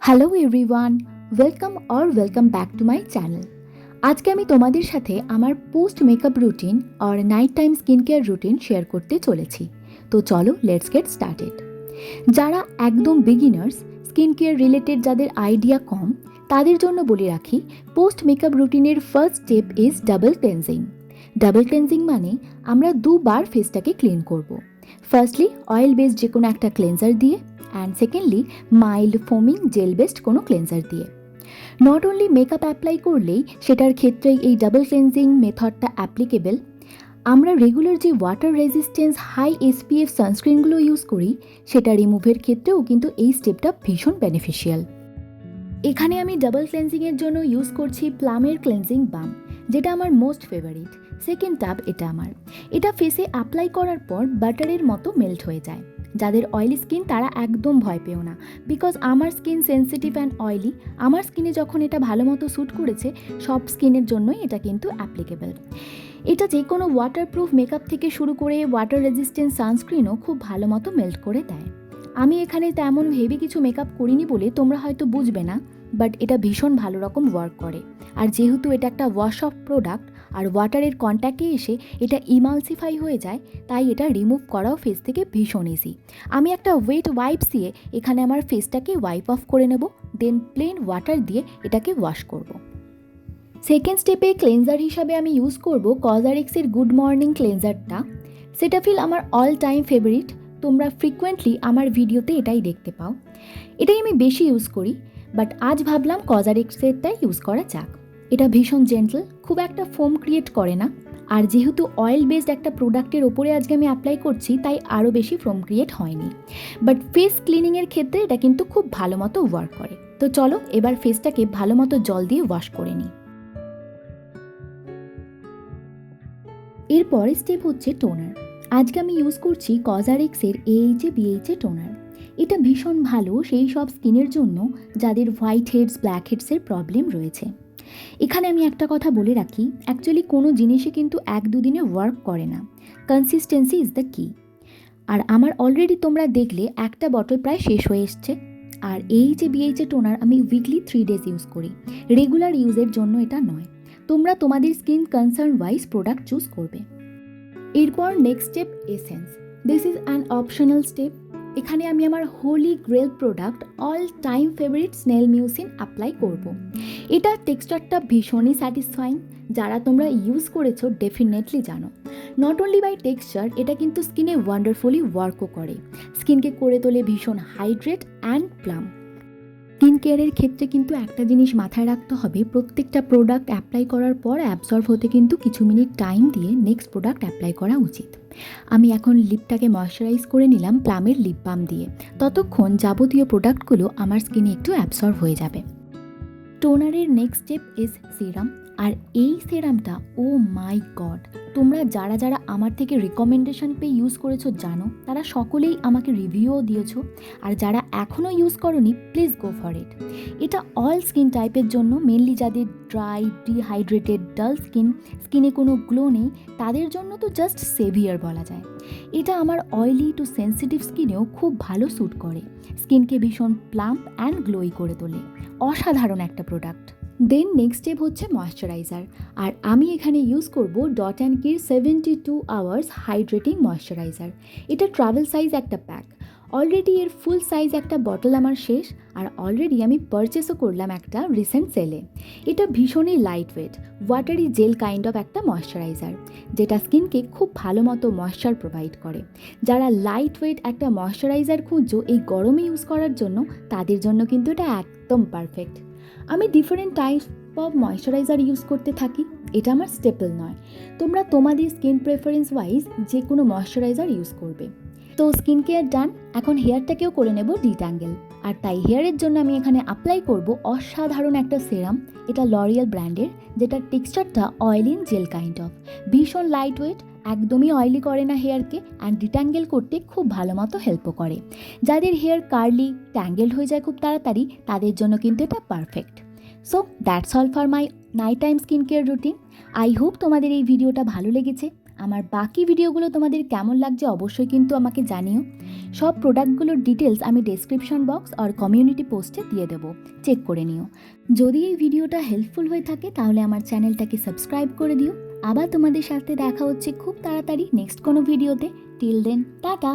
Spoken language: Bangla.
Hello everyone, welcome back to my channel. আজকে আমি তোমাদের সাথে আমার পোস্ট মেকআপ রুটিন আর night time skin care routine share করতে চলেছি। তো চলো লেটস গেট স্টার্টেড। যারা একদম বিগিনার্স, স্কিন কেয়ার রিলেটেড যাদের আইডিয়া কম, তাদের জন্য বলে রাখি, পোস্ট মেকআপ রুটিনের first step is double cleansing. Double cleansing মানে আমরা দুবার ফেসটাকে ক্লিন করব। ফার্স্টলি অয়েল বেসড যে কোনো একটা ক্লেন্সার দিয়ে, and secondly mild ফোমিং jail based কোনো ক্লেন্সার দিয়ে। নট অনলি মেকআপ অ্যাপ্লাই করলেই সেটার ক্ষেত্রেই এই ডাবল ক্লেন্সিং মেথডটা অ্যাপ্লিকেবল। আমরা রেগুলার যে ওয়াটার রেজিস্ট্যান্স হাই এসপিএফ সানস্ক্রিনগুলো ইউজ করি, সেটা রিমুভের ক্ষেত্রেও কিন্তু এই স্টেপটা ভীষণ বেনিফিশিয়াল। এখানে আমি ডাবল ক্লেন্সিংয়ের জন্য ইউজ করছি প্লামের ক্লেন্সিং বাম, যেটা আমার মোস্ট ফেভারিট। সেকেন্ড টাব এটা ফেসে অ্যাপ্লাই করার পর বাটারের মতো মেল্ট হয়ে যায়। যাদের অয়েলি স্কিন তারা একদম ভয় পেও না, বিকজ আমার স্কিন সেন্সিটিভ অ্যান্ড অয়েলি। আমার স্কিনে যখন এটা ভালো মতো স্যুট করেছে, সব স্কিনের জন্যই এটা কিন্তু অ্যাপ্লিকেবল। এটা যে কোনো ওয়াটারপ্রুফ মেকআপ থেকে শুরু করে ওয়াটার রেজিস্ট্যান্স সানস্ক্রিনও খুব ভালো মতো মেল্ট করে দেয়। আমি এখানে তেমন হেভি কিছু মেকআপ করিনি বলে তোমরা হয়তো বুঝবে না, বাট এটা ভীষণ ভালো রকম ওয়ার্ক করে। আর যেহেতু এটা একটা ওয়াশ অফ প্রোডাক্ট আর ওয়াটারের কন্ট্যাক্টে এসে এটা ইমালসিফাই হয়ে যায়, তাই এটা রিমুভ করাও ফেস থেকে ভীষণ ইজি। আমি একটা ওয়েট ওয়াইপস দিয়ে এখানে আমার ফেসটাকে ওয়াইপ অফ করে নেব, দেন প্লেন ওয়াটার দিয়ে এটাকে ওয়াশ করব। সেকেন্ড স্টেপে ক্লেনজার হিসাবে আমি ইউজ করব কজারিক্সের গুড মর্নিং ক্লেনজারটা। সেটাফিল আমার অল টাইম ফেভারিট। তোমরা ফ্রিকোয়েন্টলি আমার ভিডিওতে এটাই দেখতে পাও। এটাই আমি বেশি ইউজ করি, বাট আজ ভাবলাম কজারিক্সেরটাই ইউজ করা যাক। এটা ভীষণ জেন্টল, খুব একটা ফোম ক্রিয়েট করে না। আর যেহেতু অয়েল বেসড একটা প্রোডাক্টের ওপরে আজকে আমি অ্যাপ্লাই করছি, তাই আরও বেশি ফোম ক্রিয়েট হয়নি। বাট ফেস ক্লিনিংয়ের ক্ষেত্রে এটা কিন্তু খুব ভালো মতো ওয়ার্ক করে। তো চলো এবার ফেসটাকে ভালো মতো জল দিয়ে ওয়াশ করে নিই। এরপরে স্টেপ হচ্ছে টোনার। আজকে আমি ইউজ করছি কজারিক্সের AHA BHA টোনার। এটা ভীষণ ভালো সেই সব স্কিনের জন্য যাদের হোয়াইট হেডস ব্ল্যাক হেডসের প্রবলেম রয়েছে। এখানে আমি একটা কথা বলে রাখি, অ্যাকচুয়ালি কোনো জিনিসই কিন্তু 1-2 দিনে ওয়ার্ক করে না। কনসিস্টেন্সি ইজ দ্য কি। আর আমার অলরেডি তোমরা দেখলে একটা বটল প্রায় শেষ হয়ে এসছে। আর AHA BHA টোনার আমি উইকলি 3 ডেজ ইউজ করি, রেগুলার ইউজের জন্য এটা নয়। তোমরা তোমাদের skin concern wise product choose করবে। এরপর next step essence. This is an optional step. এখানে আমি আমার holy grail product all time favourite snail mucin apply করব। এটা টেক্সচারটা ভীষণই স্যাটিসফাইং। যারা তোমরা ইউজ করেছো ডেফিনেটলি জানো। নট অনলি বাই টেক্সচার, এটা কিন্তু স্কিনে ওয়ান্ডারফুলি ওয়ার্কও করে। স্কিনকে করে তোলে ভীষণ হাইড্রেট অ্যান্ড প্লাম। স্কিন কেয়ারের ক্ষেত্রে কিন্তু একটা জিনিস মাথায় রাখতে হবে, প্রত্যেকটা প্রোডাক্ট অ্যাপ্লাই করার পর অ্যাবজর্ব হতে কিন্তু কিছু মিনিট টাইম দিয়ে নেক্সট প্রোডাক্ট অ্যাপ্লাই করা উচিত। আমি এখন লিপটাকে ময়শ্চারাইজ করে নিলাম প্লামের লিপ বাম দিয়ে। ততক্ষণ যাবতীয় প্রোডাক্টগুলো আমার স্কিনে একটু অ্যাবজর্ব হয়ে যাবে। টোনারের নেক্সট স্টেপ ইজ সিরাম। আর এই সিরামটা, ও মাই গড, তোমরা যারা যারা আমার থেকে রিকমেন্ডেশন পেয়ে ইউজ করেছো জানো, তারা সকলেই আমাকে রিভিউও দিয়েছো। আর যারা এখনও ইউজ করোনি, প্লিজ গো ফর ইট। এটা অল স্কিন টাইপের জন্য, মেনলি যাদের ড্রাই, ডিহাইড্রেটেড, ডাল স্কিনে কোনো গ্লো নেই, তাদের জন্য তো জাস্ট সেভিয়ার বলা যায়। এটা আমার অয়েলি টু সেন্সিটিভ স্কিনেও খুব ভালো স্যুট করে। স্কিনকে ভীষণ প্লাম্প অ্যান্ড গ্লোই করে তোলে। অসাধারণ একটা প্রোডাক্ট। দেন নেক্সট স্টেপ হচ্ছে ময়শ্চারাইজার। আর আমি এখানে ইউজ করব ডট অ্যান্ড কির 72 আওয়ার্স হাইড্রেটিং ময়শ্চারাইজার। এটা ট্রাভেল সাইজ একটা প্যাক। অলরেডি এর ফুল সাইজ একটা বটল আমার শেষ, আর অলরেডি আমি পারচেসও করলাম একটা রিসেন্ট সেলে। এটা ভীষণই light weight, watery gel kind of একটা ময়শ্চারাইজার, যেটা স্কিনকে খুব ভালো মতো ময়শ্চার প্রোভাইড করে। যারা লাইট ওয়েট একটা ময়শ্চারাইজার খুঁজছো এই গরমে ইউজ করার জন্য, তাদের জন্য কিন্তু এটা একদম পারফেক্ট। আমি different type of moisturiser use করতে থাকি, এটা আমার স্টেপল নয়। তোমরা তোমাদের স্কিন প্রেফারেন্স ওয়াইজ যে কোনো ময়শ্চারাইজার ইউজ করবে। তো স্কিন কেয়ার ডান, এখন হেয়ারটাকেও করে নেব ডিট্যাঙ্গেল। আর তাই হেয়ারের জন্য আমি এখানে অ্যাপ্লাই করব অসাধারণ একটা সেরাম। এটা লরিয়াল ব্র্যান্ডের, যেটার টেক্সচারটা oil in gel kind of, ভীষণ লাইট ওয়েট, একদমই অয়েলি করে না হেয়ারকে, অ্যান্ড ডিট্যাঙ্গেল করতে খুব ভালো মতো হেল্পও করে। যাদের হেয়ার কার্লি, ট্যাঙ্গেলড হয়ে যায় খুব তাড়াতাড়ি, তাদের জন্য কিন্তু এটা perfect. So that's all for my night time skin care routine. I hope তোমাদের এই ভিডিওটা ভালো লেগেছে। আমার বাকি ভিডিওগুলো তোমাদের কেমন লাগছে অবশ্যই কিন্তু আমাকে জানিও। সব প্রোডাক্টগুলোর ডিটেলস আমি ডেসক্রিপশন বক্স আর কমিউনিটি পোস্টে দিয়ে দেবো, চেক করে নিও। যদি এই ভিডিওটা হেল্পফুল হয়ে থাকে তাহলে আমার চ্যানেলটাকে সাবস্ক্রাইব করে দিও। আবার তোমাদের সাথে দেখা হচ্ছে খুব তাড়াতাড়ি নেক্সট কোনো ভিডিওতে। Till then, tata.